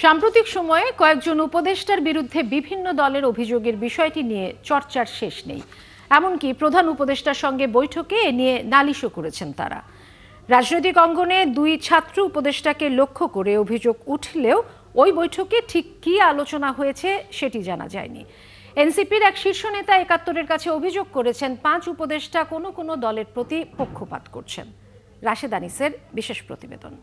সাম্প্রতিক সময়ে কয়েকজন উপদেষ্টার বিরুদ্ধে বিভিন্ন দলের অভিযোগের বিষয়টি নিয়ে চর্চার শেষ নেই। এমনকি প্রধান উপদেষ্টার সঙ্গে বৈঠকে এ নিয়ে নালিশও করেছেন তারা। রাজনৈতিক অঙ্গনে দুই ছাত্র উপদেষ্টাকে লক্ষ্য করে অভিযোগ উঠলেও ওই বৈঠকে ঠিক কী আলোচনা হয়েছে সেটি জানা যায়নি। এনসিপির এক শীর্ষ নেতা একাত্তরের কাছে অভিযোগ করেছেন 5 উপদেষ্টা কোনো কোনো দলের প্রতি পক্ষপাত করছেন। রাশেদ আনিসের বিশেষ প্রতিবেদন।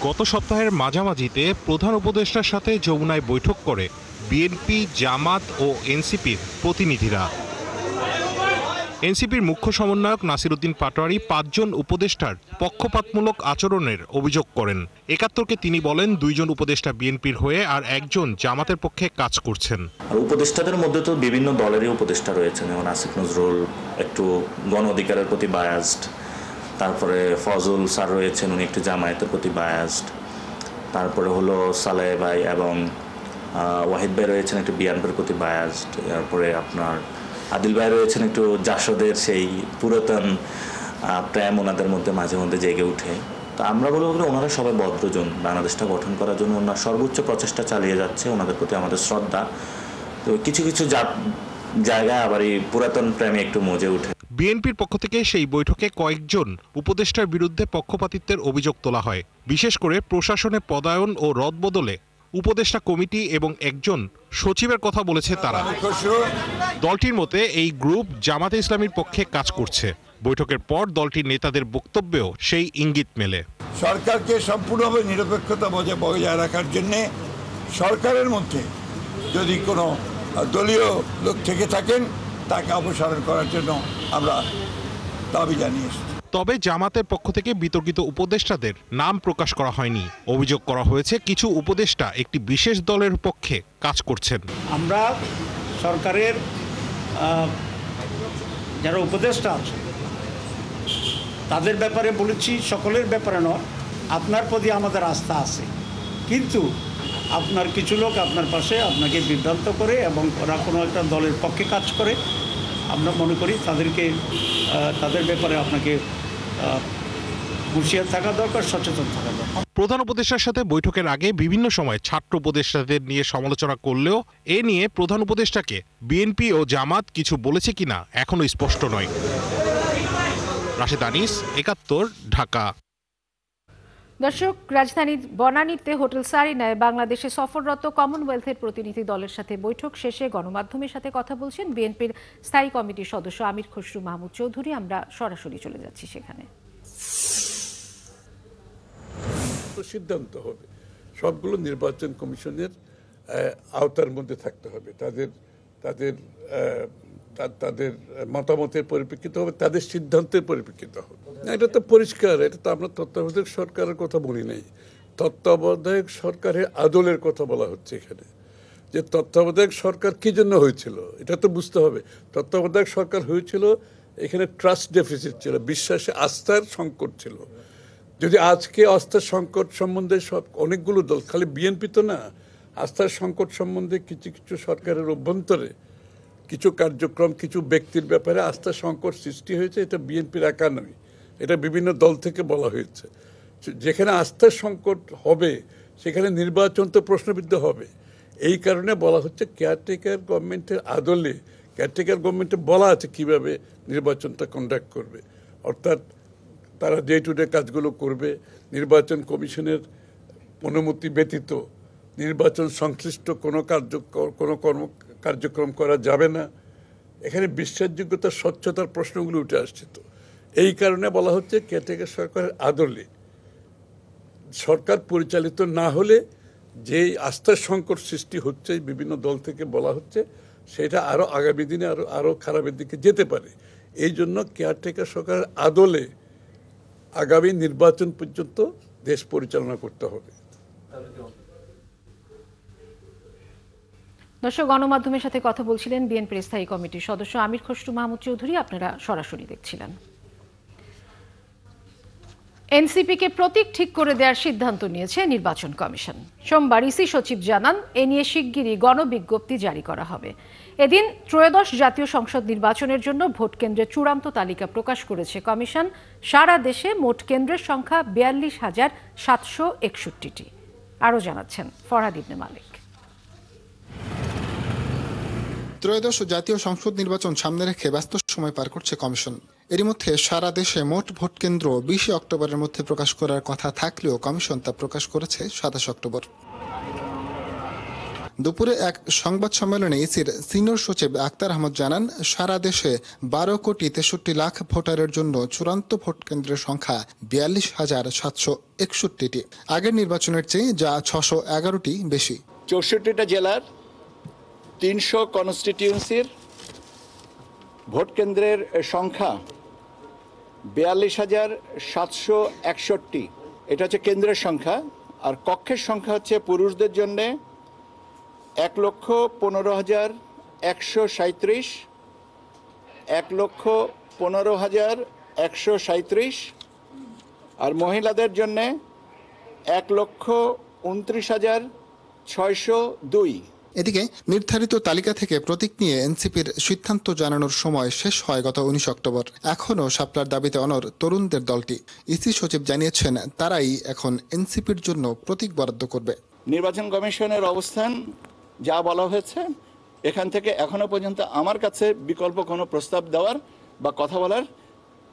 গত সপ্তাহের মাঝামাঝিতে প্রধান উপদেষ্টার সাথে যমুনায় বৈঠক করে বিএনপি, জামাত ও এনসিপির প্রতিনিধিরা। এনসিপির মুখ্য সমন্বয়ক নাসির উদ্দিন পাটোয়ারি 5 জন উপদেষ্টার পক্ষপাতমূলক আচরণের অভিযোগ করেন। একাত্তরকে তিনি বলেন 2 জন উপদেষ্টা বিএনপির হয়ে আর একজন জামাতের পক্ষে কাজ করছেন। উপদেষ্টাদের মধ্যে তো বিভিন্ন দলেরই উপদেষ্টা রয়েছেন, যেমন আসিফ নজরুল একটু গণ অধিকারের প্রতি বায়াসড, তারপরে ফজল স্যার রয়েছেন উনি একটু জামায়াতের প্রতি বায়াসড, তারপরে হলো সালেহ ভাই এবং ওয়াহিদ ভাই রয়েছেন একটু বিএনপির প্রতি বায়াসড, তারপরে আপনার আদিল ভাই রয়েছেন একটু জাসদের সেই পুরাতন প্রেম ওনাদের মধ্যে মাঝে মধ্যে জেগে উঠে। তো আমরা বলবো ওনারা সবাই ভদ্রজন, বাংলাদেশটা গঠন করার জন্য ওনারা সর্বোচ্চ প্রচেষ্টা চালিয়ে যাচ্ছে, ওনাদের প্রতি আমাদের শ্রদ্ধা। তো কিছু কিছু জায়গায় আবার এই পুরাতন প্রেমে একটু মজে উঠে। বিএনপির পক্ষ থেকে সেই বৈঠকে কয়েকজন উপদেষ্টার বিরুদ্ধে পক্ষপাতিত্বের অভিযোগ তোলা হয়। বিশেষ করে প্রশাসনে পদায়ন ও রদবদলে উপদেষ্টা কমিটি এবং একজন সচিবের কথা বলেছে তারা। দলটির মতে এই গ্রুপ জামাতে ইসলামীর পক্ষে কাজ করছে। বৈঠকের পর দলটির নেতাদের বক্তব্যেও সেই ইঙ্গিত মেলে। সরকারকে সম্পূর্ণভাবে নিরপেক্ষতা বজায় রাখার জন্য সরকারের মধ্যে যদি কোনো দলীয় লোক থেকে থাকেন তাকে অপসারণ করার জন্য আমরা দাবি জানিয়েছি। তবে জামাতের পক্ষ থেকে বিতর্কিত উপদেষ্টাদের নাম প্রকাশ করা হয়নি। অভিযোগ করা হয়েছে কিছু উপদেষ্টা একটি বিশেষ দলের পক্ষে কাজ করছেন। আমরা সরকারের যারা উপদেষ্টা আছে তাদের ব্যাপারে বলেছি, সকলের ব্যাপারে নয়, আপনার প্রতি আমাদের আস্থা আছে, কিন্তু আপনার কিছু লোক আপনার পাশে আপনাকে বিভ্রান্ত করে এবং ওরা কোনো একটা দলের পক্ষে কাজ করে, আমরা মনে করি তাদের ব্যাপারে আপনাকে হুঁশিয়ার থাকা দরকার, সচেতন থাকা দরকার। প্রধান উপদেষ্টার সাথে বৈঠকের আগে বিভিন্ন সময় ছাত্র উপদেষ্টাদের নিয়ে সমালোচনা করলেও এ নিয়ে প্রধান উপদেষ্টাকে বিএনপি ও জামাত কিছু বলেছে কিনা এখনো স্পষ্ট নয়। রাশেদ আনিস, একাত্তর, ঢাকা। দর্শক, রাজধানীর বনানীতে হোটেল সারিনায় বাংলাদেশে সফররত কমনওয়েলথের প্রতিনিধি দলের সাথে বৈঠক শেষে গণমাধ্যমের সাথে কথা বলছেন বিএনপির স্থায়ী কমিটির সদস্য আমির খসরু মাহমুদ চৌধুরী। আমরা সরাসরি চলে যাচ্ছি সেখানে। সিদ্ধান্ত হবে সবগুলো নির্বাচন কমিশনের আওতার মধ্যে থাকতে হবে, তাদের মতামতের পরিপ্রেক্ষিত হবে, তাদের সিদ্ধান্তের পরিপ্রেক্ষিত হবে। এটা তো পরিষ্কার, এটা তো আমরা তত্ত্বাবধায়ক সরকারের কথা বলি নাই, তত্ত্বাবধায়ক সরকারের আদলের কথা বলা হচ্ছে এখানে। যে তত্ত্বাবধায়ক সরকার কি জন্য হয়েছিল এটা তো বুঝতে হবে। তত্ত্বাবধায়ক সরকার হয়েছিল, এখানে ট্রাস্ট ডেফিসিট ছিল, বিশ্বাসে আস্থার সংকট ছিল। যদি আজকে আস্থার সংকট সম্বন্ধে অনেকগুলো দল, খালি বিএনপি তো না, আস্থার সংকট সম্বন্ধে কিছু কিছু সরকারের অভ্যন্তরে কিছু কার্যক্রম, কিছু ব্যক্তির ব্যাপারে আস্থার সংকট সৃষ্টি হয়েছে, এটা বিএনপির একা নয়, এটা বিভিন্ন দল থেকে বলা হয়েছে। যেখানে আস্থার সংকট হবে সেখানে নির্বাচন তো প্রশ্নবিদ্ধ হবে। এই কারণে বলা হচ্ছে কেয়ারটেকার গভর্নমেন্টের আদলে, কেয়ারটেকার গভর্নমেন্টে বলা আছে কিভাবে নির্বাচনটা কন্ডাক্ট করবে, অর্থাৎ তারা ডে টু ডে কাজগুলো করবে। নির্বাচন কমিশনের অনুমতি ব্যতীত নির্বাচন সংশ্লিষ্ট কোনো কার্যক্রম করা যাবে না। এখানে বিশ্বাসযোগ্যতা, স্বচ্ছতার প্রশ্নগুলো উঠে আসছে। তো এই কারণে বলা হচ্ছে কেয়ারটেকার সরকারের আদলে সরকার পরিচালিত না হলে যে আস্থার সংকট সৃষ্টি হচ্ছে বিভিন্ন দল থেকে বলা হচ্ছে, সেটা আরও আগামী দিনে আরও খারাপের দিকে যেতে পারে। এই জন্য কেয়ারটেকার সরকারের আদলে আগামী নির্বাচন পর্যন্ত দেশ পরিচালনা করতে হবে। দর্শক, গণমাধ্যমের সাথে কথা বলছিলেন বিএনপির স্থায়ী কমিটির সদস্য আমির খসরু মাহমুদ চৌধুরী। আপনারা সরাসরি দেখছিলেন। এনসিপিকে প্রতীক ঠিক করে দেওয়ার সিদ্ধান্ত নিয়েছে নির্বাচন কমিশন। সোমবার ইসি সচিব জানান, এ নিয়ে শিগগিরই গণবিজ্ঞপ্তি জারি করা হবে। এদিন ত্রয়োদশ জাতীয় সংসদ নির্বাচনের জন্য ভোট কেন্দ্রের চূড়ান্ত তালিকা প্রকাশ করেছে কমিশন। সারা দেশে মোট কেন্দ্রের সংখ্যা ৪২,৭৬১টি। আরও জানাচ্ছেন ফরহাদ ইবনে মালিক। ত্রয়োদশ জাতীয় সংসদ নির্বাচন সামনে রেখে ব্যস্ত সময় পার করছে কমিশন। এরই মধ্যে সারা দেশে মোট ভোট কেন্দ্র ২০ অক্টোবরের মধ্যে প্রকাশ করার কথা থাকলেও কমিশন তা প্রকাশ করেছে ২৭ অক্টোবর। দুপুরে এক সংবাদ সম্মেলনে ইসির সিনিয়র সচিব আক্তার আহমদ জানান, সারা দেশে ১২,৬৩,০০,০০০ ভোটারের জন্য চূড়ান্ত ভোট কেন্দ্রের সংখ্যা ৪২,৭৬১টি। আগের নির্বাচনের চেয়ে যা ৬১১টি বেশি। ৬৪টা জেলার ৩০০ কনস্টিটিউয়েন্সির ভোট কেন্দ্রের সংখ্যা ৪২,৭৬১। এটা হচ্ছে কেন্দ্রের সংখ্যা। আর কক্ষের সংখ্যা হচ্ছে পুরুষদের জন্য ১,১৫,১৩৭, ১,১৫,১৩৭, আর মহিলাদের জন্য ১,২৯,৬০২। এদিকে নির্ধারিত তালিকা থেকে প্রতীক নিয়ে এনসিপির সিদ্ধান্ত জানানোর সময় শেষ হয় গত ১৯ অক্টোবর। এখনও শাপলার দাবিতে অনড় তরুণদের দলটি। ইসি সচিব জানিয়েছেন, তারাই এখন এনসিপির জন্য প্রতীক বরাদ্দ করবে। নির্বাচন কমিশনের অবস্থান যা বলা হয়েছে, এখান থেকে এখনো পর্যন্ত আমার কাছে বিকল্প কোনো প্রস্তাব দেওয়ার বা কথা বলার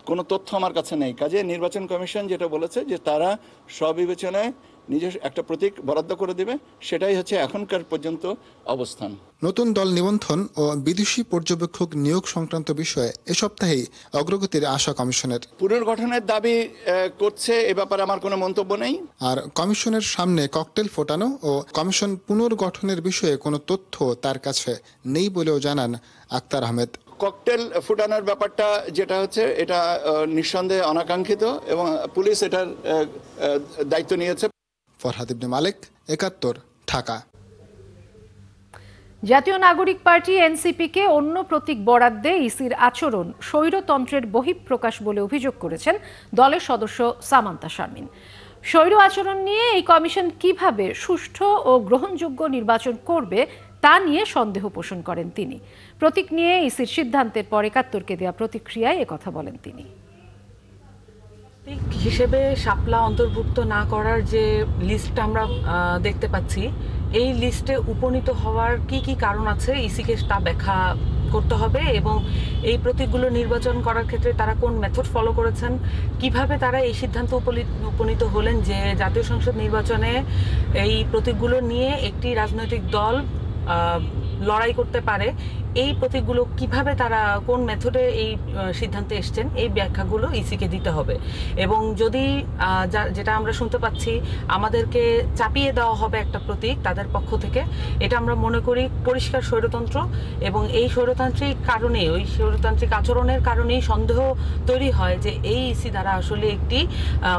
কোনো তথ্য আমার কাছে নেই। কাজে নির্বাচন কমিশন যেটা বলেছে যে তারা স্ববিবেচনায় নিজস্ব একটা প্রতীক বরাদ্দ করে দেবে, সেটাই হচ্ছে এখনকার পর্যন্ত অবস্থান। নতুন দল নিবন্ধন ও বিদেশি পর্যবেক্ষক নিয়োগ সংক্রান্ত বিষয়ে এ সপ্তাহেই অগ্রগতির আশা কমিশনের। পুনর্গঠনের দাবি করছে, এ ব্যাপারে আমার কোনো মন্তব্য নেই। আর কমিশনের সামনে ককটেল ফোটানো ও কমিশন পুনর্গঠনের বিষয়ে কোনো তথ্য তার কাছে নেই বলেও জানান আক্তার আহমেদ। ককটেল ফুটানোর ব্যাপারটা যেটা হচ্ছে, এটা নিঃসন্দেহে অনাকাঙ্ক্ষিত এবং পুলিশ এটার দায়িত্ব নিয়েছে। ফরহাদ ইবনে মালিক, ৭১, ঢাকা। জাতীয় নাগরিক পার্টি এনসিপিকে অন্য প্রতীক বরাদ্দে ইসির আচরণ স্বৈরতন্ত্রের বহিঃপ্রকাশ বলে অভিযোগ করেছেন দলের সদস্য সামান্তা শারমিন। স্বৈর আচরণ নিয়ে এই কমিশন কিভাবে সুষ্ঠু ও গ্রহণযোগ্য নির্বাচন করবে তা নিয়ে সন্দেহ পোষণ করেন তিনি। প্রতীক নিয়ে ইসির সিদ্ধান্তের পর ৭১কে দেওয়া প্রতিক্রিয়ায় একথা বলেন তিনি। হিসেবে শাপলা অন্তর্ভুক্ত না করার যে লিস্টটা আমরা দেখতে পাচ্ছি, এই লিস্টে উপনীত হওয়ার কি কি কারণ আছে ইসিকে তা ব্যাখ্যা করতে হবে এবং এই প্রতীকগুলো নির্বাচন করার ক্ষেত্রে তারা কোন মেথড ফলো করেছেন, কিভাবে তারা এই সিদ্ধান্ত উপনীত হলেন যে জাতীয় সংসদ নির্বাচনে এই প্রতীকগুলো নিয়ে একটি রাজনৈতিক দল লড়াই করতে পারে, এই প্রতীকগুলো কিভাবে তারা কোন মেথডে এই সিদ্ধান্তে এসছেন, এই ব্যাখ্যাগুলো ইসিকে দিতে হবে। এবং যদি যেটা আমরা শুনতে পাচ্ছি আমাদেরকে চাপিয়ে দেওয়া হবে একটা প্রতীক তাদের পক্ষ থেকে, এটা আমরা মনে করি পরিষ্কার স্বৈরতন্ত্র এবং এই স্বৈরতান্ত্রিক কারণে, ওই স্বৈরতান্ত্রিক আচরণের কারণেই সন্দেহ তৈরি হয় যে এই ইসি দ্বারা আসলে একটি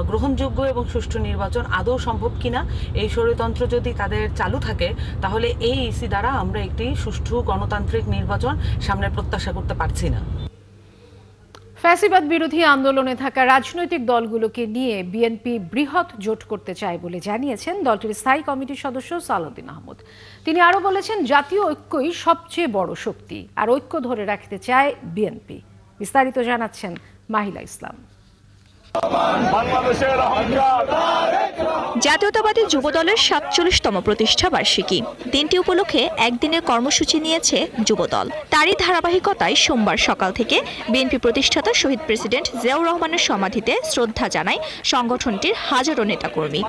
গ্রহণযোগ্য এবং সুষ্ঠু নির্বাচন আদৌ সম্ভব কিনা। এই স্বৈরতন্ত্র যদি তাদের চালু থাকে তাহলে এই ইসি দ্বারা আমরা একটি সুষ্ঠু গণতান্ত্রিক নির্বাচন সামনে প্রত্যাশা করতে পারছি না। ফ্যাসিবাদ বিরোধী আন্দোলনে থাকা রাজনৈতিক দলগুলোকে নিয়ে বিএনপি বৃহৎ জোট করতে চায় বলে জানিয়েছেন দলটির স্থায়ী কমিটির সদস্য সালাউদ্দিন আহমদ। তিনি আরও বলেছেন, জাতীয় ঐক্যই সবচেয়ে বড় শক্তি, আর ঐক্য ধরে রাখতে চায় বিএনপি। বিস্তারিত জানাচ্ছেন মাহিলা ইসলাম। জাতীয়তাবাদী যুবদলের ৪৭তম প্রতিষ্ঠা বার্ষিকী দিনটি উপলক্ষে একদিনের কর্মসূচি নিয়েছে যুবদল। তারই ধারাবাহিকতায় সোমবার সকাল থেকে বিএনপি প্রতিষ্ঠাতা শহীদ প্রেসিডেন্ট জিয়াউর রহমানের সমাধিতে শ্রদ্ধা জানায় সংগঠনটির হাজারো নেতাকর্মী।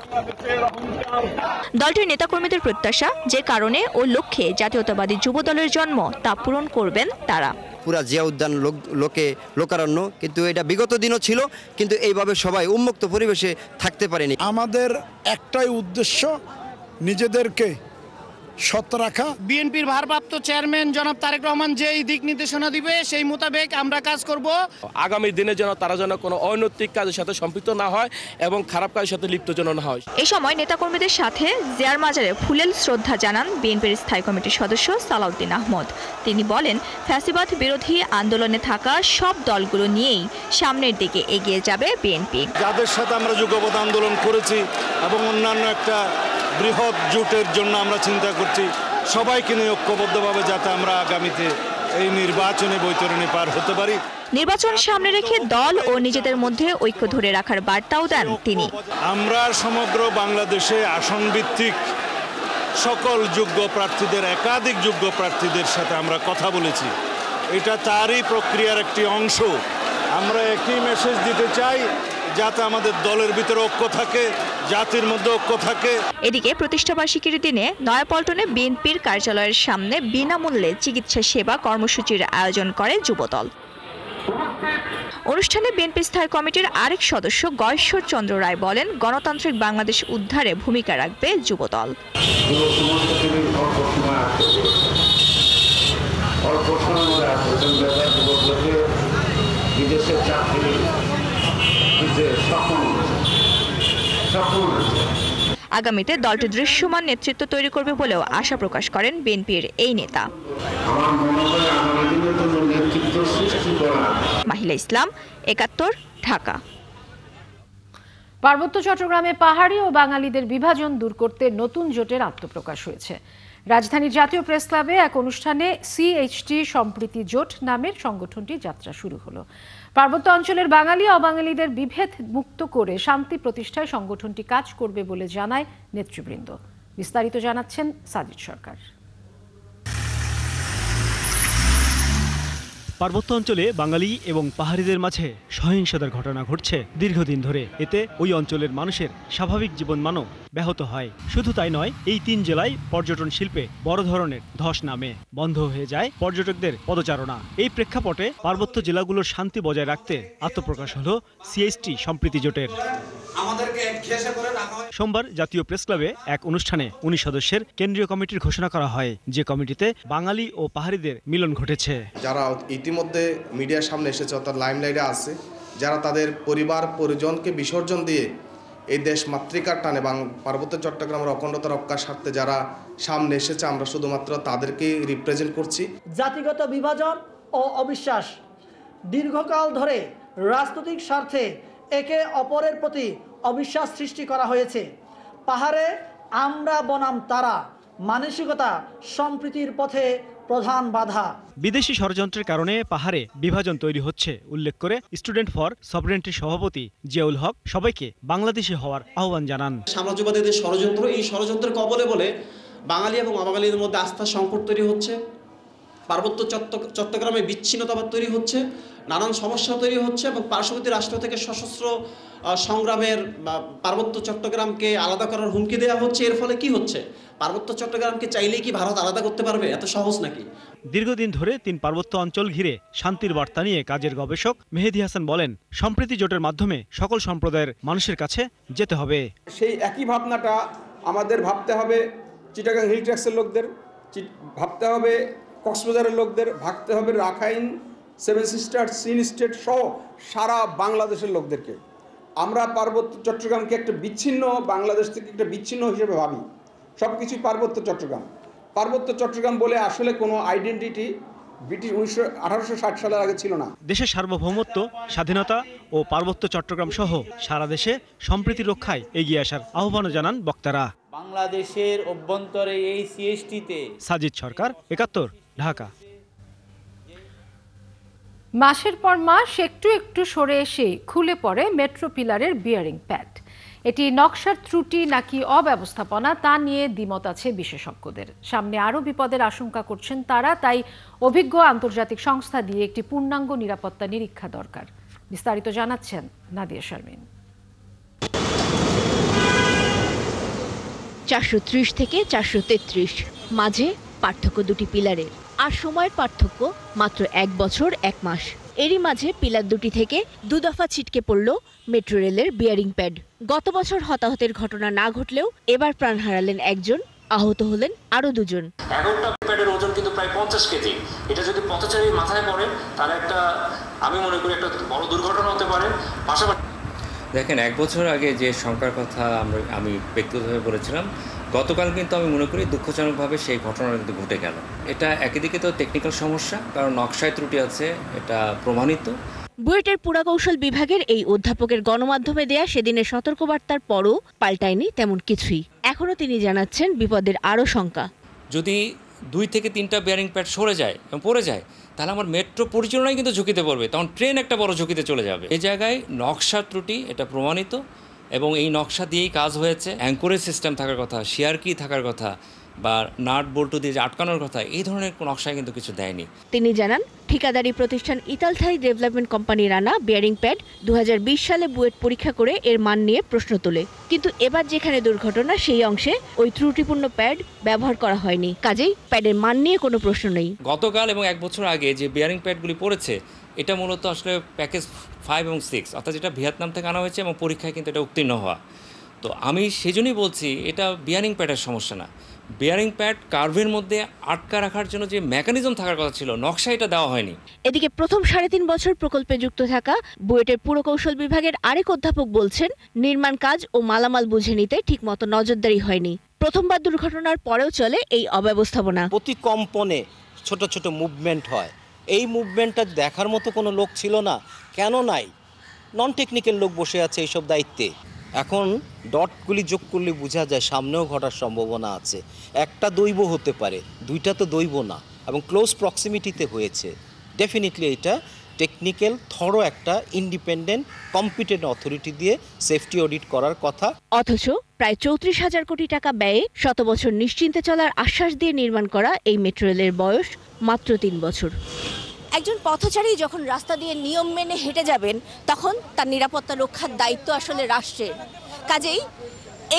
দলটির নেতাকর্মীদের প্রত্যাশা, যে কারণে ও লক্ষ্যে জাতীয়তাবাদী যুবদলের জন্ম তা পূরণ করবেন তারা। পুরা জিয়া উদ্যান লোকারণ্য, কিন্তু এটা বিগত দিনও ছিল, কিন্তু এইভাবে সবাই উন্মুক্ত পরিবেশে থাকতে পারেনি। আমাদের একটাই উদ্দেশ্য, নিজেদেরকে সত্য রাখা। বিএনপির ভারপ্রাপ্ত চেয়ারম্যান জনাব তারেক রহমান যেই দিক নির্দেশনা দিবে সেই মোতাবেক আমরা কাজ করব। আগামী দিনে যেন তারা যেন কোনো অনৈতিক কাজের সাথে সম্পৃক্ত না হয় এবং খারাপ কাজের সাথে লিপ্ত যেন না হয়। এই সময় নেতাকর্মীদের সাথে জিয়ার মাজারে ফুলেল শ্রদ্ধা জানান বিএনপির স্থায়ী কমিটির সদস্য সালাউদ্দিন আহমদ। তিনি বলেন, ফ্যাসিবাদ বিরোধী আন্দোলনে থাকা সব দলগুলো নিয়েই সামনের দিকে এগিয়ে যাবে বিএনপি। যাদের সাথে আমরা যুগপৎ আন্দোলন করেছি এবং অন্যান্য একটা বৃহৎ জোটের জন্য আমরা চিন্তা করছি, সবাইকে নিয়ে ঐক্যবদ্ধভাবে যাতে আমরা আগামীতে এই নির্বাচনে বৈতরণী পার হতে পারি। নির্বাচন সামনে রেখে দল ও নিজেদের মধ্যে ঐক্য ধরে রাখার বার্তাও দেন তিনি। আমরা সমগ্র বাংলাদেশে আসন ভিত্তিক সকল যোগ্য প্রার্থীদের, একাধিক যোগ্য প্রার্থীদের সাথে আমরা কথা বলেছি। এটা তারই প্রক্রিয়ার একটি অংশ। আমরা একই মেসেজ দিতে চাই যাতে আমাদের দলের ভিতরে ঐক্য থাকে, জাতির মধ্যে ঐক্য থাকে। এদিকে প্রতিষ্ঠাবার্ষিকীর দিনে নয়াপল্টনে বিএনপির কার্যালয়ের সামনে বিনামূল্যে চিকিৎসা সেবা কর্মসূচির আয়োজন করে যুবদল। অনুষ্ঠানে বিএনপি স্থায়ী কমিটির আরেক সদস্য গয়েশ্বর চন্দ্র রায় বলেন, গণতান্ত্রিক বাংলাদেশ উদ্ধারে ভূমিকা রাখবে যুবদল। আগামীতে দলটি দৃশ্যমান নেতৃত্ব তৈরি করবে বলেও আশা প্রকাশ করেন বিএনপির এই নেতা। মাহিলা ইসলাম, ৭১, ঢাকা। পার্বত্য চট্টগ্রামে পাহাড়ি ও বাঙালিদের বিভাজন দূর করতে নতুন জোটের আত্মপ্রকাশ হয়েছে। রাজধানীর জাতীয় প্রেস ক্লাবে এক অনুষ্ঠানে সিএইচটি সম্প্রীতি জোট নামের সংগঠনটি যাত্রা শুরু হলো। পার্বত্য অঞ্চলের বাঙালি অবাঙালিদের বিভেদ মুক্ত করে শান্তি প্রতিষ্ঠায় সংগঠনটি কাজ করবে বলে জানায় নেতৃবৃন্দ। বিস্তারিত জানাচ্ছেন সাজিদ সরকার। পার্বত্য অঞ্চলে বাঙালি এবং পাহাড়িদের মাঝে সহিংসতার ঘটনা ঘটছে দীর্ঘদিন ধরে। এতে ওই অঞ্চলের মানুষের স্বাভাবিক জীবনমানও ব্যাহত হয়। শুধু তাই নয়, এই ৩ জেলায় পর্যটন শিল্পে বড় ধরনের ধস নামে, বন্ধ হয়ে যায় পর্যটকদের পদচারণা। এই প্রেক্ষাপটে পার্বত্য জেলাগুলোর শান্তি বজায় রাখতে আত্মপ্রকাশ হলো সিএইচটি সম্প্রীতি জোটের। সোমবার জাতীয় প্রেস ক্লাবে এক অনুষ্ঠানে ১৯ সদস্যের কেন্দ্রীয় কমিটির ঘোষণা করা হয়, যে কমিটিতে বাঙালি ও পাহাড়িদের মিলন ঘটেছে। যারা ইতিমধ্যে মিডিয়ার সামনে এসেছে, অর্থাৎ লাইমলাইটে আছে, যারা তাদের পরিবার পরিজনকে বিসর্জন দিয়ে এই দেশ মাতৃকার টানে পার্বত্য চট্টগ্রামের অখণ্ডতা রক্ষার স্বার্থে যারা সামনে এসেছে, আমরা শুধুমাত্র তাদেরকে রিপ্রেজেন্ট করছি। জাতিগত বিভাজন ও অবিশ্বাস দীর্ঘকাল ধরে রাজনৈতিক স্বার্থে একে অপরের প্রতি অবিশ্বাস সৃষ্টি করা হয়েছে। পাহাড়ে আমরা বনাম তারা মানসিকতা সম্প্রীতির পথে প্রধান বাধা। বিদেশি ষড়যন্ত্রের কারণে পাহাড়ে বিভাজন তৈরি হচ্ছে উল্লেখ করে স্টুডেন্ট ফর সভরেন্টির সভাপতি জিয়াউল হক সবাইকে বাংলাদেশি হওয়ার আহ্বান জানান। সাম্রাজ্যবাদীদের ষড়যন্ত্র, এই ষড়যন্ত্রের কবলে বলে বাঙালি এবং অবাঙালিদের মধ্যে আস্থার সংকট তৈরি হচ্ছে, পার্বত্য চট্টগ্রামে বিচ্ছিন্নতাবাদ তৈরি হচ্ছে, নানান সমস্যা তৈরি হচ্ছে এবং পার্শ্ববর্তী রাষ্ট্র থেকে সশস্ত্র সংগ্রামের পার্বত্য চট্টগ্রামকে আলাদা করার হুমকি দেওয়া হচ্ছে। এর ফলে কি হচ্ছে? পার্বত্য চট্টগ্রামকে চাইলেই কি ভারত আলাদা করতে পারবে? এত সহজ নাকি? দীর্ঘদিন ধরে ৩ পার্বত্য অঞ্চল ঘিরে শান্তির বার্তা নিয়ে কাজের গবেষক মেহেদী হাসান বলেন, সম্প্রীতি জোটের মাধ্যমে সকল সম্প্রদায়ের মানুষের কাছে যেতে হবে। সেই একই ভাবনাটা আমাদের ভাবতে হবে চিটাগাং হিল ট্র্যাক্সের লোকদের, ভাবতে হবে কক্সবাজারের লোকদের, ভাবতে হবে Rakhine, seven sister, Chin state সহ সারা বাংলাদেশের লোকদেরকে। আমরা পার্বত্য চট্টগ্রামকে একটা বিচ্ছিন্ন, বাংলাদেশ থেকে একটা বিচ্ছিন্ন হিসেবে ভাবি। সব কিছুই পার্বত্য চট্টগ্রাম। পার্বত্য চট্টগ্রাম বলে আসলে কোনো আইডেন্টিটি ব্রিটিশ 1860 সালের আগে ছিল না। দেশের সার্বভৌমত্ব, স্বাধীনতা ও পার্বত্য চট্টগ্রাম সহ সারা দেশে সম্প্রীতি রক্ষায় এগিয়ে আসার আহ্বানও জানান বক্তারা। বাংলাদেশের অভ্যন্তরে এই সিএসটিতে সাজিদ সরকার, ৭১, ঢাকা। মাসের পর মাস একটু একটু সরে এসে খুলে পড়ে মেট্রো পিলারের বিয়ারিং প্যাড। এটি নকশার ত্রুটি নাকি অব্যবস্থাপনা তা নিয়ে দ্বিমত আছে বিশেষজ্ঞদের। সামনে আরও বিপদের আশঙ্কা করছেন তারা, তাই অভিজ্ঞ আন্তর্জাতিক সংস্থা দিয়ে একটি পূর্ণাঙ্গ নিরাপত্তা নিরীক্ষা দরকার। বিস্তারিত জানাচ্ছেন নাদিয়া শারমিন। ৪৩০ থেকে ৪৩৩ মাঝে পার্থক্য দুটি পিলারের, আর সময়ের পার্থক্য মাত্র ১ বছর ১ মাস। এরই মাঝে পিলার দুটি থেকে ২ দফা ছিটকে পড়ল মেট্রো রেলের বিয়ারিং প্যাড। গত বছর হতাহতের ঘটনা না ঘটলেও এবার প্রাণ হারালেন একজন আহত হলেন আরও 2 জন। 11টা প্যাডের ওজন কিন্তু প্রায় 50 কেজি। এটা যদি পথচারীর মাথায় পড়ে তাহলে আমি মনে করি একটা বড় দুর্ঘটনা হতে পারে। পাশাপাশি দেখেন, 1 বছর আগে যে শঙ্কার কথা আমি ব্যক্তিগতভাবে বলেছিলাম, গতকাল কিন্তু আমি মনে করি দুঃখজনকভাবে সেই ঘটনাটা কিন্তু ঘটে গেল। এটা একদিকে তো টেকনিক্যাল সমস্যা, কারণ নকশায় ত্রুটি আছে, এটা প্রমাণিত। বুয়েটের পুরাকৌশল বিভাগের এই অধ্যাপকের গণমাধ্যমে দেয়া সেদিনের সতর্কবার্তার পরও পাল্টায়নি তেমন কিছুই। এখনও তিনি জানাচ্ছেন বিপদের আরও শঙ্কা। যদি 2 থেকে 3টা বেয়ারিং প্যাড সরে যায় এবং পড়ে যায়, তাহলে আমার মেট্রো পরিচালনাই কিন্তু ঝুঁকিতে পড়বে, তখন ট্রেন একটা বড় ঝুঁকিতে চলে যাবে। এই জায়গায় নকশার ত্রুটি, এটা প্রমাণিত, এবং এই নকশা দিয়েই কাজ হয়েছে। অ্যাঙ্করেজ সিস্টেম থাকার কথা, শেয়ার কি থাকার কথা, বা নাট বল্টু দিয়ে যে আটকানোর কথা, এই ধরনের নকশায় কিন্তু কিছু দেয়নি। তিনি জানান, ঠিকাদারি প্রতিষ্ঠান ইতালথাই ডেভেলপমেন্ট কোম্পানির আনা বেয়ারিং প্যাড 2020 সালে বুয়েট পরীক্ষা করে এর মান নিয়ে প্রশ্ন তোলে, কিন্তু এবার যেখানে দুর্ঘটনা সেই অংশে ওই ত্রুটিপূর্ণ প্যাড ব্যবহার করা হয়নি। কাজেই প্যাডের মান নিয়ে কোনো প্রশ্ন নেই। গতকাল এবং 1 বছর আগে যে বেয়ারিং প্যাডগুলি পড়েছে, এটা মূলত আসলে প্যাকেজ 5 এবং 6, অর্থাৎ যেটা ভিয়েতনাম থেকে আনা হয়েছে এবং পরীক্ষায় কিন্তু এটা উত্তীর্ণ হওয়া। তো আমি সেজন্যই বলছি এটা বেয়ারিং প্যাডের সমস্যা না। বেয়ারিং প্যাড কার্ভের মধ্যে আটকা রাখার জন্য যে মেকানিজম থাকার কথা ছিল, নকশা এটা দেওয়া হয়নি। এদিকে প্রথম 3.5 বছর প্রকল্পে যুক্ত থাকা বুয়েটের পুরকৌশল বিভাগের আরেক অধ্যাপক বলছেন, নির্মাণ কাজ ও মালামাল বুঝে নিতে ঠিকমতো নজরদারি হয়নি। প্রথমবার দুর্ঘটনার পরেও চলে এই অব্যবস্থাপনা। প্রতি কম্পনে ছোট ছোট মুভমেন্ট হয়, এই মুভমেন্টটা দেখার মতো কোনো লোক ছিল না। কেন নাই? নন টেকনিক্যাল লোক বসে আছে এইসব দায়িত্বে। এখন ডটগুলি যোগ করলে বোঝা যায় সামনেও ঘটার সম্ভাবনা আছে। একটা দৈব হতে পারে, 2টা তো দৈব না, এবং ক্লোজ প্রক্সিমিটিতে হয়েছে। ডেফিনেটলি এটা টেকনিক্যাল থরো একটা ইন্ডিপেন্ডেন্ট কম্পিটেন্ট অথরিটি দিয়ে সেফটি অডিট করার কথা। অথচ প্রায় 34,000 কোটি টাকা ব্যয়ে 100 বছর নিশ্চিন্তে চলার আশ্বাস দিয়ে নির্মাণ করা এই মেট্রো রেলের বয়স মাত্র 3 বছর। একজন পথচারী যখন রাস্তা দিয়ে নিয়ম মেনে হেঁটে যাবেন, তখন তার নিরাপত্তা রক্ষার দায়িত্ব আসলে রাষ্ট্রের। কাজেই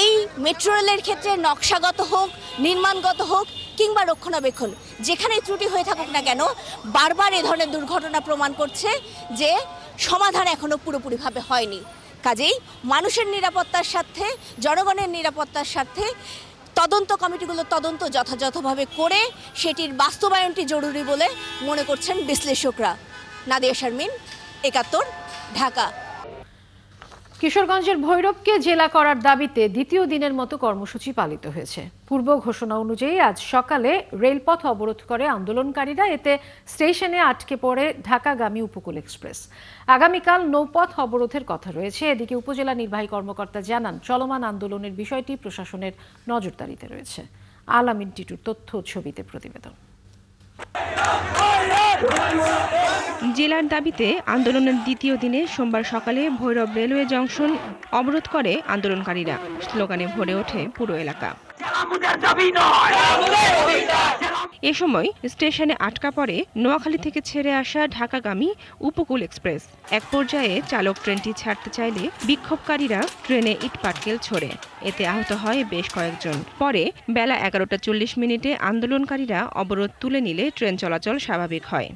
এই মেট্রো রেলের ক্ষেত্রে নকশাগত হোক, নির্মাণগত হোক কিংবা রক্ষণাবেক্ষণ, যেখানেই ত্রুটি হয়ে থাকুক না কেন, বারবার এ ধরনের দুর্ঘটনা প্রমাণ করছে যে সমাধান এখনো পুরোপুরিভাবে হয়নি। কাজেই মানুষের নিরাপত্তার সাথে, জনগণের নিরাপত্তার সাথে তদন্ত কমিটিগুলো তদন্ত যথাযথভাবে করে সেটির বাস্তবায়নটি জরুরি বলে মনে করছেন বিশ্লেষকরা। নাদিয়া শারমিন, 71, ঢাকা। কিশোরগঞ্জের ভৈরবকে জেলা করার দাবিতে দ্বিতীয় দিনের মতো কর্মসূচি পালিত হয়েছে। পূর্ব ঘোষণা অনুযায়ী আজ সকালে রেলপথ অবরোধ করে আন্দোলনকারীরা। এতে স্টেশনে আটকে পড়ে ঢাকাগামী উপকূল এক্সপ্রেস। আগামীকাল নৌপথ অবরোধের কথা রয়েছে। এদিকে উপজেলা নির্বাহী কর্মকর্তা জানান, চলমান আন্দোলনের বিষয়টি প্রশাসনের নজরদারিতে রয়েছে। আলামিন টিটুর তথ্য ছবিতে প্রতিবেদন। জেলার দাবিতে আন্দোলনের দ্বিতীয় দিনে সোমবার সকালে ভৈরব রেলওয়ে জংশন অবরোধ করে আন্দোলনকারীরা। স্লোগানে ভরে ওঠে পুরো এলাকা। এ সময় স্টেশনে আটকা পড়ে নোয়াখালী থেকে ছেড়ে আসা ঢাকাগামী উপকূল এক্সপ্রেস। এক পর্যায়ে চালক ট্রেনটি ছাড়তে চাইলে বিক্ষোভকারীরা ট্রেনে ইটপাটকেল ছোড়ে। এতে আহত হয় বেশ কয়েকজন। পরে বেলা 11:40 আন্দোলনকারীরা অবরোধ তুলে নিলে ট্রেন চলাচল স্বাভাবিক হয়।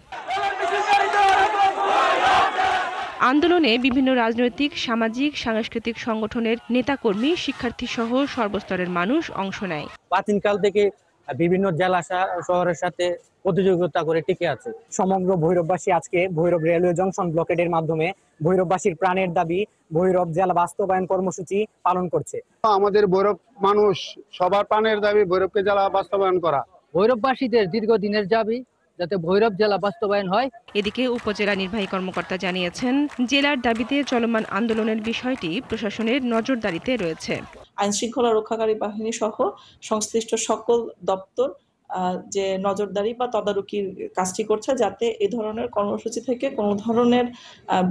আন্দোলনে বিভিন্ন রাজনৈতিক, সামাজিক, সাংস্কৃতিক সংগঠনের নেতাকর্মী, শিক্ষার্থী সহ সর্বস্তরের মানুষ অংশ নেয়। প্রাচীনকাল থেকে বিভিন্ন জেলা শহরের সাথে প্রতিযোগিতা করে টিকে আছে। সমগ্র ভৈরববাসী আজকে ভৈরব রেলওয়ে জংশন ব্লকেডের মাধ্যমে ভৈরববাসীর প্রাণের দাবি ভৈরব জেলা বাস্তবায়ন কর্মসূচি পালন করছে। আমাদের ভৈরব মানুষ সবার প্রাণের দাবি ভৈরবকে জেলা বাস্তবায়ন করা। ভৈরববাসীদের দীর্ঘদিনের দাবি যাতে ভৈরব জেলা বাস্তবায়ন হয়। এদিকে উপজেলা নির্বাহী কর্মকর্তা জানিয়েছেন, জেলার দাবিতে চলমান আন্দোলনের বিষয়টি প্রশাসনের নজরদারিতে রয়েছে। আইন শৃঙ্খলা রক্ষাকারী বাহিনী সহ সংশ্লিষ্ট সকল দপ্তর যে নজরদারি বা তদারকির কাজটি করছে, যাতে এই ধরনের কর্মসূচি থেকে কোনো ধরনের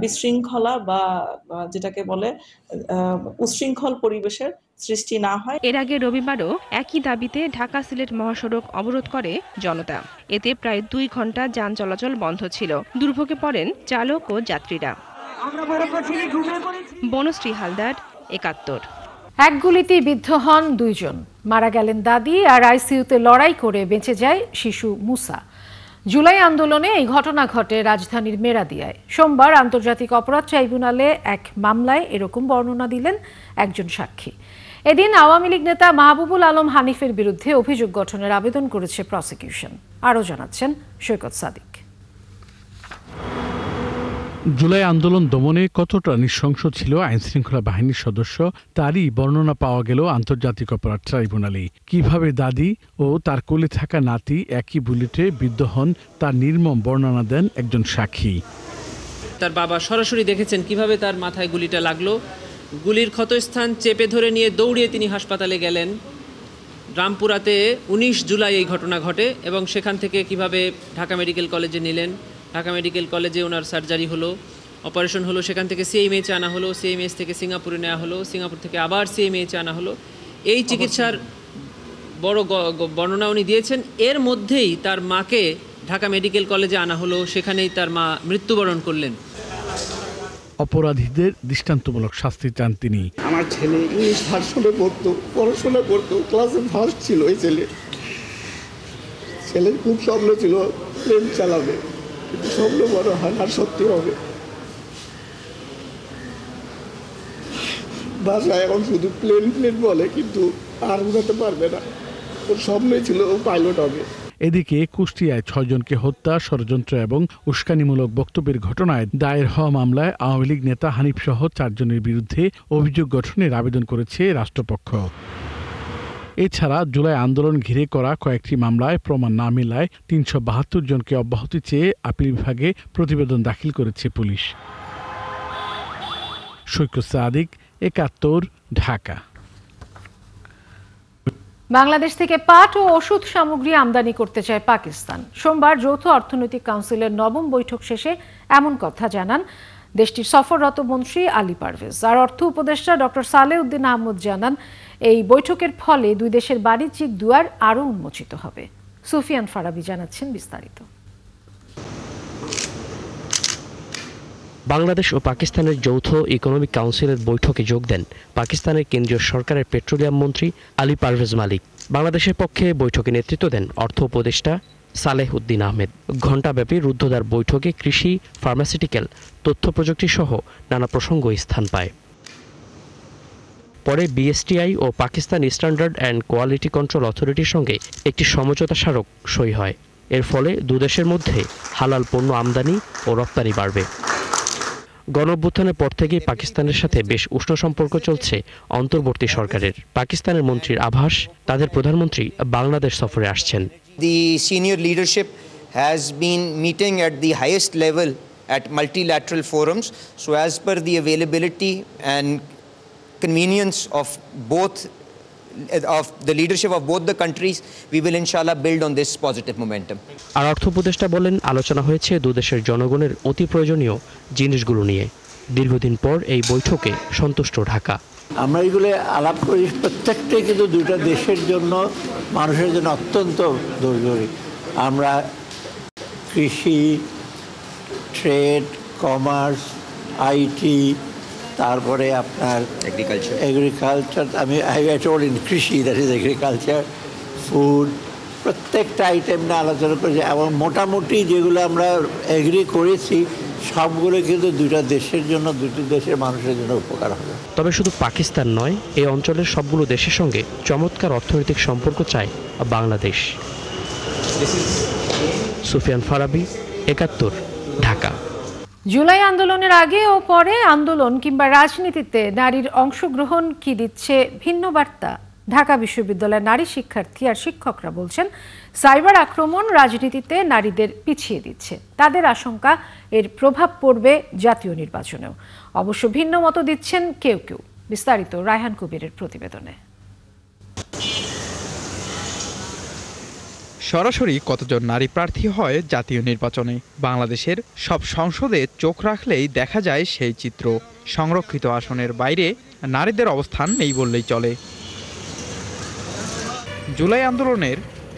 বিশৃঙ্খলা বা যেটাকে বলে উচ্ছৃঙ্খল পরিবেশের সৃষ্টি না হয়। এর আগে রবিবারও একই দাবিতে ঢাকা সিলেট মহাসড়ক অবরোধ করে জনতা। এতে প্রায় 2 ঘন্টা যান চলাচল বন্ধ ছিল। দুর্ভোগে পড়েন চালক ও যাত্রীরা। বনশ্রী হালদার, 71। এক গুলিতেই বিদ্ধ হন 2 জন। মারা গেলেন দাদি, আর আইসিইউতে লড়াই করে বেঁচে যায় শিশু মুসা। জুলাই আন্দোলনে এই ঘটনা ঘটে রাজধানীর মেরাদিয়ায়। সোমবার আন্তর্জাতিক অপরাধ ট্রাইব্যুনালে এক মামলায় এরকম বর্ণনা দিলেন একজন সাক্ষী। এদিন আওয়ামী লীগ নেতা মাহবুবুল আলম হানিফের বিরুদ্ধে অভিযোগ গঠনের আবেদন করেছে প্রসিকিউশন। আরও জানাচ্ছেন সৈকত সাদিক। জুলাই আন্দোলন দমনে কতটা নৃশংস ছিল আইনশৃঙ্খলা বাহিনীর সদস্য তারই বর্ণনা পাওয়া গেল আন্তর্জাতিক অপরাধ ট্রাইব্যুনালে। কিভাবে দাদি ও তার কোলে থাকা নাতি একই বুলেটে বিদ্ধ হন তার নির্মম বর্ণনা দেন একজন সাক্ষী। তার বাবা সরাসরি দেখেছেন কিভাবে তার মাথায় গুলিটা লাগলো। গুলির ক্ষতস্থান চেপে ধরে নিয়ে দৌড়িয়ে তিনি হাসপাতালে গেলেন। রামপুরাতে 19 জুলাই এই ঘটনা ঘটে এবং সেখান থেকে কিভাবে ঢাকা মেডিকেল কলেজে নিলেন। ঢাকা মেডিকেল কলেজে ওনার সার্জারি হলো, অপারেশন হলো, সেখান থেকে সিএমএইচে আনা হলো, সিএমএইচ থেকে সিঙ্গাপুরে নেওয়া হলো, সিঙ্গাপুর থেকে আবার সিএমএইচে আনা হলো। এই চিকিৎসার বড় বর্ণনা উনি দিয়েছেন। এর মধ্যেই তার মাকে ঢাকা মেডিকেল কলেজে আনা হলো, সেখানেই তার মা মৃত্যুবরণ করলেন। অপরাধীদের দৃষ্টান্তমূলক শাস্তি চান তিনি। আমার ছেলে ইংলিশ ভার্সনে পড়তো, পড়াশোনা করতো, ক্লাসে ফার্স্ট ছিল। এই ছেলের খুব স্বপ্ন ছিল প্লেন চালাবে, কিন্তু স্বপ্ন বড় হয় আর সত্যি হবে। বাসায় এখন শুধু প্লেন বলে, কিন্তু আর উড়াতে পারবে না। ওর স্বপ্নই ছিল ও পাইলট হবে। এদিকে কুষ্টিয়ায় 6 জনকে হত্যা, ষড়যন্ত্র এবং উস্কানিমূলক বক্তব্যের ঘটনায় দায়ের হওয়া মামলায় আওয়ামী লীগ নেতা হানিফ সহ 4 জনের বিরুদ্ধে অভিযোগ গঠনের আবেদন করেছে রাষ্ট্রপক্ষ। এছাড়া জুলাই আন্দোলন ঘিরে করা কয়েকটি মামলায় প্রমাণ না মেলায় 372 জনকে অব্যাহতি চেয়ে আপিল বিভাগে প্রতিবেদন দাখিল করেছে পুলিশ। সৈকত সাদিক, 71, ঢাকা। বাংলাদেশ থেকে পাট ও ওষুধ সামগ্রী আমদানি করতে চায় পাকিস্তান। সোমবার যৌথ অর্থনৈতিক কাউন্সিলের 9ম বৈঠক শেষে এমন কথা জানান দেশটির সফররত মন্ত্রী আলী পারভেজ। আর অর্থ উপদেষ্টা ডক্টর সালেহ উদ্দিন আহমদ জানান, এই বৈঠকের ফলে দুই দেশের বাণিজ্যিক দুয়ার আরও উন্মোচিত হবে। সুফিয়ান ফারাবি জানাচ্ছেন বিস্তারিত। বাংলাদেশ ও পাকিস্তানের যৌথ ইকোনমিক কাউন্সিলের বৈঠকে যোগ দেন পাকিস্তানের কেন্দ্রীয় সরকারের পেট্রোলিয়াম মন্ত্রী আলী পারভেজ মালিক। বাংলাদেশের পক্ষে বৈঠকে নেতৃত্ব দেন অর্থ উপদেষ্টা সালেহ উদ্দিন আহমেদ। ঘণ্টাব্যাপী রুদ্ধদ্বার বৈঠকে কৃষি, ফার্মাসিউটিক্যাল, তথ্য প্রযুক্তি সহ নানা প্রসঙ্গ স্থান পায়। পরে বিএসটিআই ও Pakistan standard and quality control অথরিটির সঙ্গে একটি সমঝোতা স্মারক সই হয়। এর ফলে দুদেশের মধ্যে হালাল পণ্য আমদানি ও রপ্তানি বাড়বে। গণঅভ্যুত্থানের পর থেকেই পাকিস্তানের সাথে বেশ উষ্ণ সম্পর্ক চলছে অন্তর্বর্তী সরকারের। পাকিস্তানের মন্ত্রীর আভাস, তাদের প্রধানমন্ত্রী বাংলাদেশ সফরে আসছেন। The senior leadership has been meeting at the highest level at multilateral forums. So as per the availability and convenience of the leadership of both the countries, we will inshallah build on this positive momentum. আর অর্থ উপদেষ্টা বলেন, আলোচনা হয়েছে দুদেশের জনগণের অতি প্রয়োজনীয় জিনিসগুলো নিয়ে। দীর্ঘদিন পর এই বৈঠকে সন্তুষ্ট ঢাকা। আমরা এগুলো আলাপ করি, প্রত্যেকটাই কিন্তু দুটো দেশের জন্য, মানুষের জন্য অত্যন্ত জরুরি। আমরা কৃষি, ট্রেড, কমার্স, আইটি, তারপরে আপনার এগ্রিকালচার, আই টোল্ড ইন কৃষি, দ্যাট ইজ এগ্রিকালচার, ফুড, প্রত্যেকটা আইটেম নিয়ে আলোচনা করেছি এবং মোটামুটি যেগুলো আমরা এগ্রি করেছি সবগুলো কিন্তু দুটো দেশের জন্য, দুটি দেশের মানুষের জন্য উপকার হবে। তবে শুধু পাকিস্তান নয়, এই অঞ্চলের সবগুলো দেশের সঙ্গে চমৎকার অর্থনৈতিক সম্পর্ক চায় বাংলাদেশ। সুফিয়ান ফারাবি, 71, ঢাকা। জুলাই আন্দোলনের আগে ও পরে আন্দোলন কিংবা রাজনীতিতে নারীর অংশগ্রহণ কি দিচ্ছে ভিন্ন বার্তা? ঢাকা বিশ্ববিদ্যালয়ের নারী শিক্ষার্থী আর শিক্ষকরা বলছেন, সাইবার আক্রমণ রাজনীতিতে নারীদের পিছিয়ে দিচ্ছে। তাদের আশঙ্কা এর প্রভাব পড়বে জাতীয় নির্বাচনেও। অবশ্য ভিন্ন মত দিচ্ছেন কেউ কেউ। বিস্তারিত রায়হান কবিরের প্রতিবেদনে। সরাসরি কতজন নারী প্রার্থী হয় জাতীয় নির্বাচনে? বাংলাদেশের সব সংসদে চোখ রাখলেই দেখা যায় সেই চিত্র। সংরক্ষিত আসনের বাইরে নারীদের অবস্থান নেই বললেই চলে। জুলাই আন্দোলনের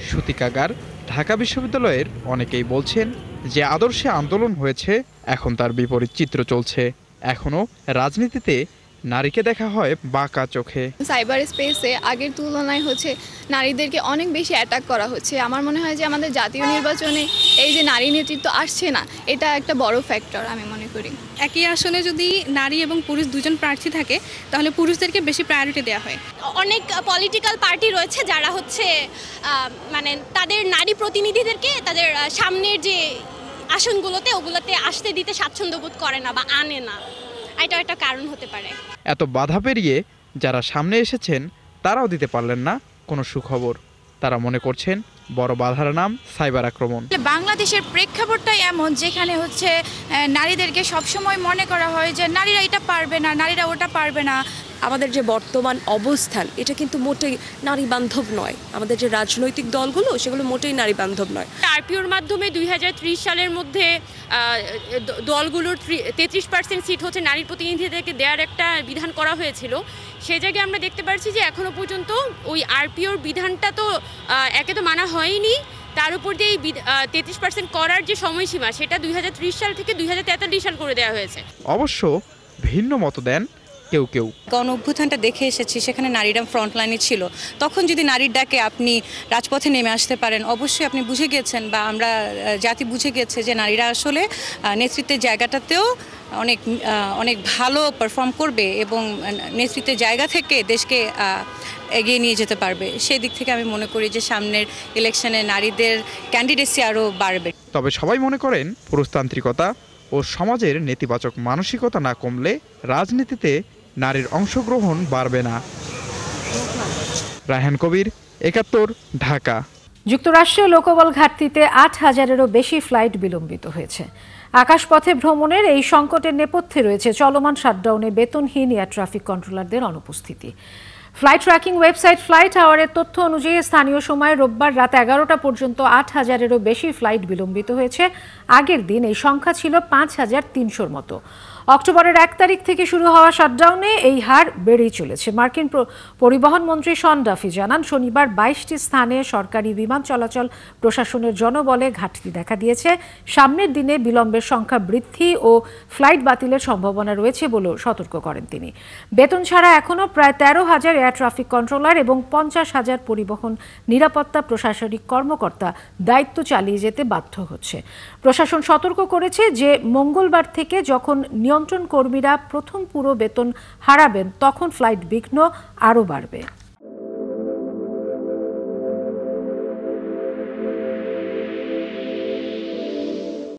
সূতিকাগার ঢাকা বিশ্ববিদ্যালয়ের অনেকেই বলছেন যে আদর্শে আন্দোলন হয়েছে, এখন তার বিপরীত চিত্র চলছে। এখনও রাজনীতিতে নারীকে দেখা হয় বাঁকা চোখে। সাইবার স্পেসে আগের তুলনায় নারীদেরকে অনেক বেশি অ্যাটাক করা হচ্ছে। আমার মনে হয় যে আমাদের জাতীয় নির্বাচনে এই যে নারী নেতৃত্ব আসছে না, এটা একটা বড় ফ্যাক্টর আমি মনে করি। একই আসনে যদি নারী এবং পুরুষ দুজন প্রার্থী থাকে তাহলে পুরুষদেরকে বেশি প্রায়োরিটি দেওয়া হয়। অনেক পলিটিক্যাল পার্টি রয়েছে যারা মানে তাদের নারী প্রতিনিধিদেরকে তাদের সামনের যে আসনগুলোতে ওগুলোতে আসতে দিতে স্বাচ্ছন্দ্য বোধ করে না বা আনে না। এটা একটা কারণ হতে পারে। এত বাধা পেরিয়ে যারা সামনে এসেছেন তারাও দিতে পারলেন না কোনো সুখবর। তারা মনে করছেন বড় বাধার নাম সাইবার আক্রমণ। বাংলাদেশের প্রেক্ষাপটটাই এমন যেখানে নারীদেরকে সবসময় মনে করা হয় যে নারীরা এটা পারবে না, নারীরা ওটা পারবে না। আমাদের যে বর্তমান অবস্থান এটা কিন্তু মোটেই নারী বান্ধব নয়। আমাদের যে রাজনৈতিক দলগুলো সেগুলো মোটেই নারী বান্ধব নয়। আরপিওর মাধ্যমে 2030 সালের মধ্যে দলগুলোর 33% সিট নারী প্রতিনিধিদেরকে দেওয়ার একটা বিধান করা হয়েছিল। সেই জায়গায় আমরা দেখতে পাচ্ছি যে এখনো পর্যন্ত ওই আরপিওর বিধানটা তো একে তো মানা হয়নি, তার উপর দিয়ে 33% করার যে সময়সীমা সেটা 2030 সাল থেকে 2043 সাল করে দেওয়া হয়েছে। অবশ্য ভিন্ন মত দেন কেউ কেউ। গণ অভ্যুত্থানটা দেখে এসেছি, সেখানে নারীরা ফ্রন্টলাইনে ছিল। তখন যদি নারীর ডাকে আপনি রাজপথে নেমে আসতে পারেন, অবশ্যই আপনি বুঝে গিয়েছেন বা আমরা জাতি বুঝে গিয়েছে যে নারীরা আসলে নেতৃত্বের জায়গাটাতেও অনেক ভালো পারফর্ম করবে এবং নেতৃত্বের জায়গা থেকে দেশকে এগিয়ে নিয়ে যেতে পারবে। সেই দিক থেকে আমি মনে করি যে সামনের ইলেকশনে নারীদের ক্যান্ডিডেসি আরও বাড়বে। তবে সবাই মনে করেন পুরুষতান্ত্রিকতা ও সমাজের নেতিবাচক মানসিকতা না কমলে রাজনীতিতে নারীর অংশগ্রহণ বাড়বে না। রায়হান কবির, ৭১, ঢাকা। যুক্তরাষ্ট্রে লোকবল ঘাটতিতে ৮,০০০-এরও বেশি ফ্লাইট বিলম্বিত হয়েছে। আকাশপথে ভ্রমণের এই সংকটের নেপথ্যে রয়েছে চলমান শাটডাউনে বেতনহীন এয়ার ট্রাফিক কন্ট্রোলারদের অনুপস্থিতি। ফ্লাইট ট্র্যাকিং ওয়েবসাইট ফ্লাইট আওয়ারের তথ্য অনুযায়ী স্থানীয় সময় রোববার রাত ১১টা পর্যন্ত ৮,০০০-এরও বেশি ফ্লাইট বিলম্বিত হয়েছে। আগের দিন এই সংখ্যা ছিল ৫,৩০০-র মতো। অক্টোবরের ১ তারিখ থেকে শুরু হওয়া শাটডাউনে এই হার বেড়েই চলেছে। মার্কিন পরিবহন মন্ত্রী শন ডাফি জানান, শনিবার ২২টি স্থানে সরকারি বিমান চলাচল প্রশাসনের জনবলে ঘাটতি দেখা দিয়েছে। সামনের দিনে বিলম্বের সংখ্যা বৃদ্ধি ও ফ্লাইট বাতিলের সম্ভাবনা রয়েছে বলেও সতর্ক করেন তিনি। বেতন ছাড়া এখনও প্রায় ১৩,০০০ এয়ার ট্রাফিক কন্ট্রোলার এবং ৫০,০০০ পরিবহন নিরাপত্তা প্রশাসনিক কর্মকর্তা দায়িত্ব চালিয়ে যেতে বাধ্য হচ্ছে। প্রশাসন সতর্ক করেছে যে মঙ্গলবার থেকে যখন নিয়ন্ত্রণ কর্মীরা প্রথম পুরো বেতন হারাবেন তখন ফ্লাইট বিঘ্ন আরও বাড়বে।